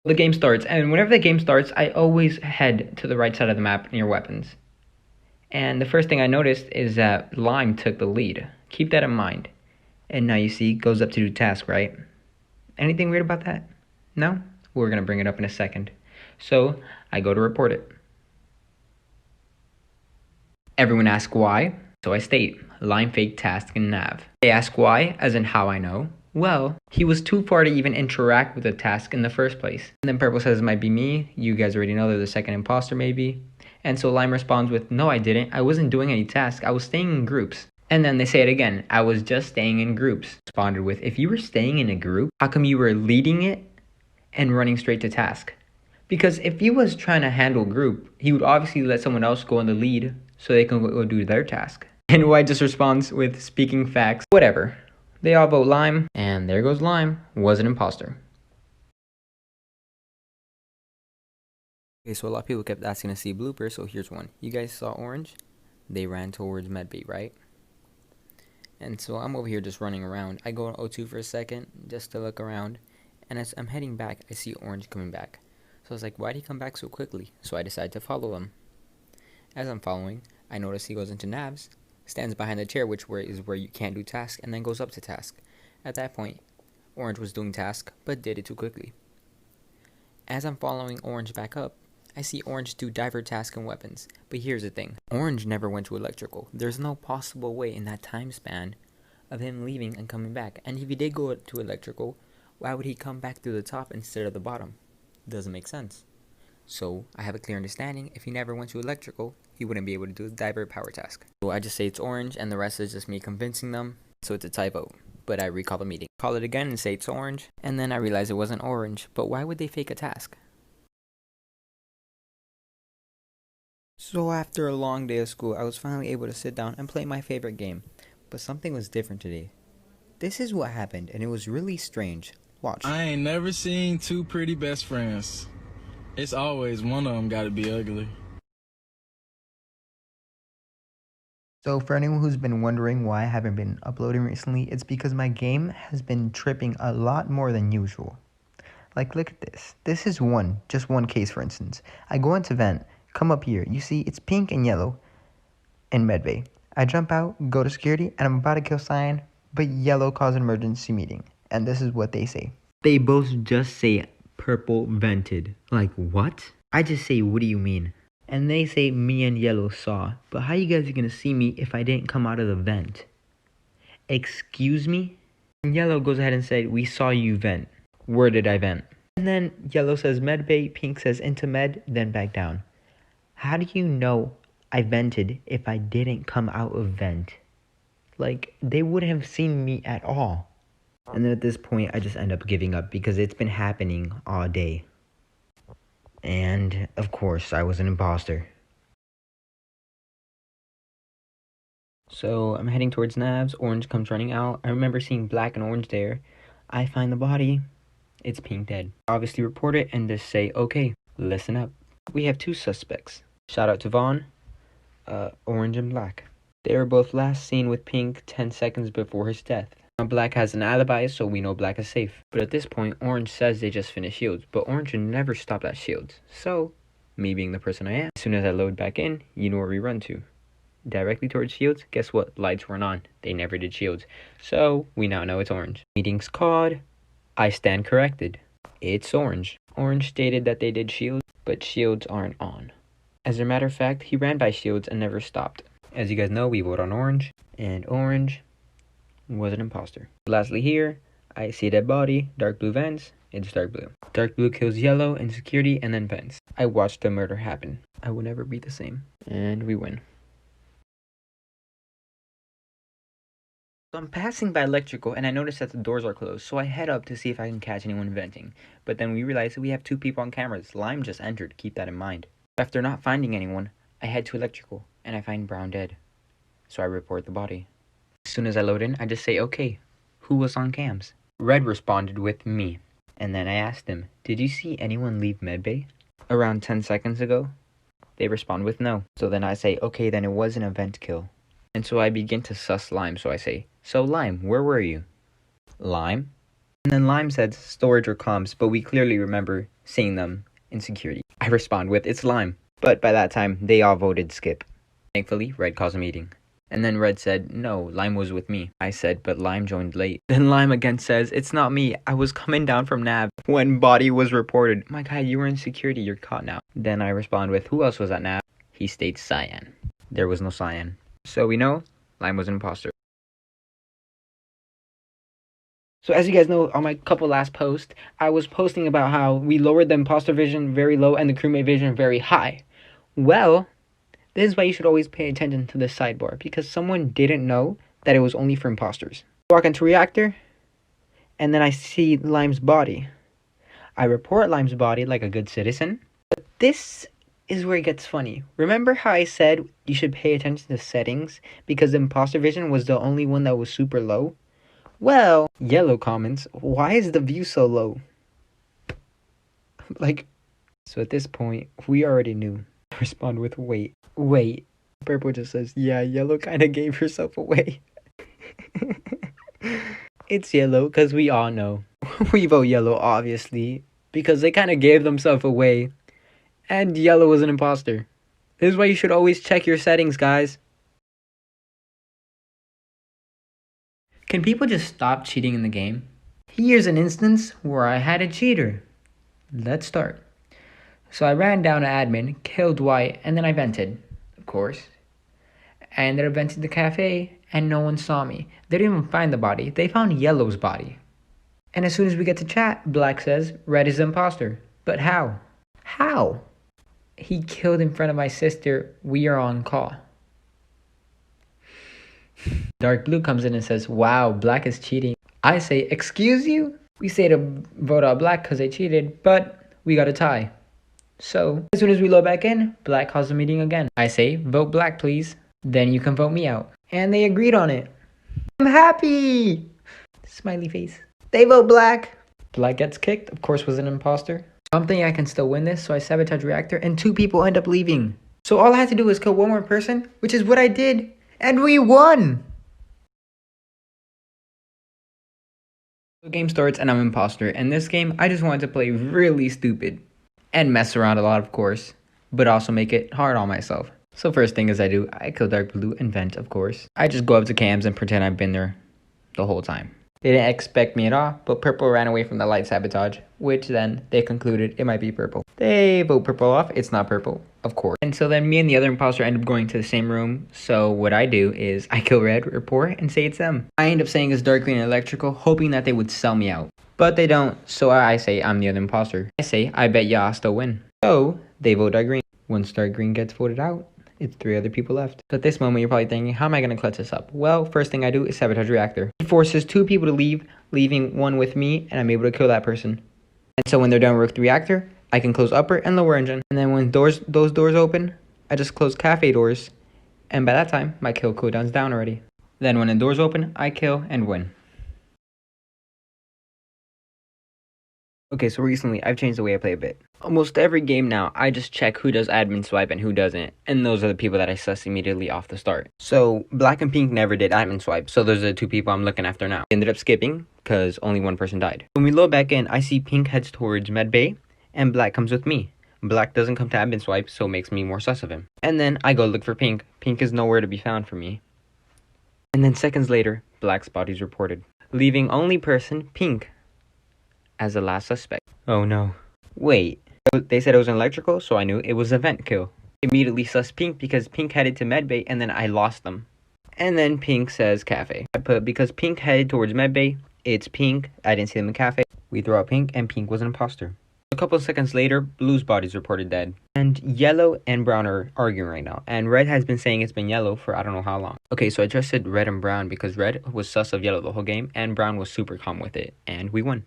The game starts, and whenever the game starts, I always head to the right side of the map near weapons. And the first thing I noticed is that Lime took the lead. Keep that in mind. And now you see, goes up to do task, right? Anything weird about that? No? We're going to bring it up in a second. So, I go to report it. Everyone asks why, so I state, Lime faked task in nav. They ask why, as in how I know. Well, he was too far to even interact with the task in the first place. And then Purple says it might be me. You guys already know they're the second imposter maybe. And so Lime responds with, no I didn't. I wasn't doing any task. I was staying in groups. And then they say it again. I was just staying in groups. Responded with, if you were staying in a group, how come you were leading it and running straight to task? Because if he was trying to handle group, he would obviously let someone else go in the lead so they can go do their task. And White just responds with speaking facts. Whatever. They all vote Lime, and there goes Lime, was an imposter. Okay, so a lot of people kept asking to see bloopers, so here's one. You guys saw Orange? They ran towards Medbay, right? And so I'm over here just running around. I go on O2 for a second, just to look around, and as I'm heading back, I see Orange coming back. So I was like, why'd he come back so quickly? So I decided to follow him. As I'm following, I notice he goes into Navs, stands behind the chair, which is where you can't do task, and then goes up to task. At that point, Orange was doing task, but did it too quickly. As I'm following Orange back up, I see Orange do diver task and weapons. But here's the thing, Orange never went to electrical. There's no possible way in that time span of him leaving and coming back. And if he did go to electrical, why would he come back through the top instead of the bottom? Doesn't make sense. So I have a clear understanding, if he never went to electrical, he wouldn't be able to do the diver power task. So I just say it's Orange, and the rest is just me convincing them, so it's a tie vote. But I recall the meeting. Call it again and say it's Orange, and then I realize it wasn't Orange. But why would they fake a task? So after a long day of school, I was finally able to sit down and play my favorite game. But something was different today. This is what happened, and it was really strange. Watch. I ain't never seen two pretty best friends. It's always one of them gotta be ugly. So for anyone who's been wondering why I haven't been uploading recently, it's because my game has been tripping a lot more than usual. Like, look at this. This is just one case, for instance. I go into vent, come up here. You see, it's pink and yellow in medbay. I jump out, go to security, and I'm about to kill Cyan, but yellow calls an emergency meeting. And this is what they say. They both just say purple vented. Like, what? I just say, what do you mean? And they say me and yellow saw. But how you guys are gonna see me if I didn't come out of the vent? Excuse me? And yellow goes ahead and said, we saw you vent. Where did I vent? And then yellow says medbay, pink says into med, then back down. How do you know I vented if I didn't come out of vent? Like, they wouldn't have seen me at all. And then at this point, I just end up giving up because it's been happening all day. And, of course, I was an imposter. So, I'm heading towards Navs. Orange comes running out. I remember seeing black and orange there. I find the body. It's pink dead. Obviously report it and just say, okay, listen up. We have two suspects. Shout out to Vaughn, orange and black. They were both last seen with pink 10 seconds before his death. Now Black has an alibi, so we know Black is safe. But at this point, Orange says they just finished Shields, but Orange never stopped at Shields. So, me being the person I am, as soon as I load back in, you know where we run to. Directly towards Shields, guess what? Lights weren't on. They never did Shields. So, we now know it's Orange. Meeting's called. I stand corrected. It's Orange. Orange stated that they did Shields, but Shields aren't on. As a matter of fact, he ran by Shields and never stopped. As you guys know, we vote on Orange, and Orange was an imposter. Lastly here, I see dead body, dark blue vents, it's dark blue. Dark blue kills yellow in security and then vents. I watched the murder happen. I will never be the same. And we win. So I'm passing by electrical and I notice that the doors are closed, so I head up to see if I can catch anyone venting. But then we realize that we have two people on cameras. Lime just entered, keep that in mind. After not finding anyone, I head to electrical and I find Brown dead. So I report the body. As soon as I load in, I just say, okay, who was on cams? Red responded with me. And then I asked him, did you see anyone leave medbay around 10 seconds ago? They respond with no. So then I say, okay, then it was an event kill. And so I begin to suss Lime, so I say, so Lime, where were you? Lime? And then Lime said storage or comms, but we clearly remember seeing them in security. I respond with, it's Lime. But by that time, they all voted skip. Thankfully, Red calls a meeting. And then Red said, no, Lime was with me. I said, but Lime joined late. Then Lime again says, it's not me. I was coming down from Nav when body was reported. My guy, you were in security. You're caught now. Then I respond with, who else was at Nav? He states Cyan. There was no Cyan. So we know Lime was an imposter. So as you guys know, on my couple last posts, I was posting about how we lowered the imposter vision very low and the crewmate vision very high. Well, this is why you should always pay attention to this sidebar, because someone didn't know that it was only for imposters. I walk into reactor, and then I see Lime's body. I report Lime's body like a good citizen. But this is where it gets funny. Remember how I said you should pay attention to settings because the imposter vision was the only one that was super low? Well, Yellow comments, why is the view so low? So at this point, we already knew. I respond with, wait. Purple just says, yeah, Yellow kind of gave herself away. It's Yellow, because we all know. We vote Yellow, obviously, because they kind of gave themselves away. And Yellow was an imposter. This is why you should always check your settings, guys. Can people just stop cheating in the game? Here's an instance where I had a cheater. Let's start. So I ran down to admin, killed Dwight, and then I vented, of course. I ended up venting the cafe, and no one saw me. They didn't even find the body. They found Yellow's body. And as soon as we get to chat, Black says, Red is the imposter. But how? How? He killed in front of my sister. We are on call. Dark Blue comes in and says, wow, Black is cheating. I say, excuse you? We say to vote out Black because they cheated, but we got a tie. So, as soon as we load back in, Black calls the meeting again. I say, vote Black, please. Then you can vote me out. And they agreed on it. I'm happy! Smiley face. They vote Black. Black gets kicked, of course was an imposter. So I'm thinking I can still win this, so I sabotage reactor, and 2 people end up leaving. So all I had to do was kill 1 more person, which is what I did, and we won! The game starts and I'm imposter, and this game I just wanted to play really stupid. And mess around a lot, of course, but also make it hard on myself. So first thing is I kill Dark Blue and vent, of course. I just go up to cams and pretend I've been there the whole time. They didn't expect me at all, but Purple ran away from the light sabotage, which then they concluded it might be Purple. They vote Purple off, it's not Purple, of course. And so then me and the other imposter end up going to the same room, so what I do is I kill Red, report, and say it's them. I end up saying it's Dark Green and Electrical, hoping that they would sell me out. But they don't, so I say I'm the other imposter. I say, I bet y'all still win. So, they vote Dark Green. Once Dark Green gets voted out, it's 3 other people left. So at this moment, you're probably thinking, how am I going to clutch this up? Well, first thing I do is sabotage reactor. It forces 2 people to leave, leaving 1 with me, and I'm able to kill that person. And so when they're done with the reactor, I can close upper and lower engine. And then when those doors open, I just close cafe doors. And by that time, my kill cooldown's down already. Then when the doors open, I kill and win. Okay, so recently, I've changed the way I play a bit. Almost every game now, I just check who does admin swipe and who doesn't, and those are the people that I suss immediately off the start. So, Black and Pink never did admin swipe, so those are the 2 people I'm looking after now. Ended up skipping, because only 1 person died. When we load back in, I see Pink heads towards medbay, and Black comes with me. Black doesn't come to admin swipe, so it makes me more sus of him. And then, I go look for Pink. Pink is nowhere to be found for me. And then seconds later, Black's body's reported, leaving only person, Pink, as the last suspect. Oh no. Wait. They said it was an electrical, so I knew it was a vent kill. Immediately sus Pink because Pink headed to medbay and then I lost them. And then Pink says cafe. I put because Pink headed towards medbay, it's Pink. I didn't see them in cafe. We throw out Pink and Pink was an imposter. A couple of seconds later, Blue's body's reported dead. And Yellow and Brown are arguing right now. And Red has been saying it's been Yellow for I don't know how long. Okay, so I trusted Red and Brown because Red was sus of Yellow the whole game and Brown was super calm with it. And we won.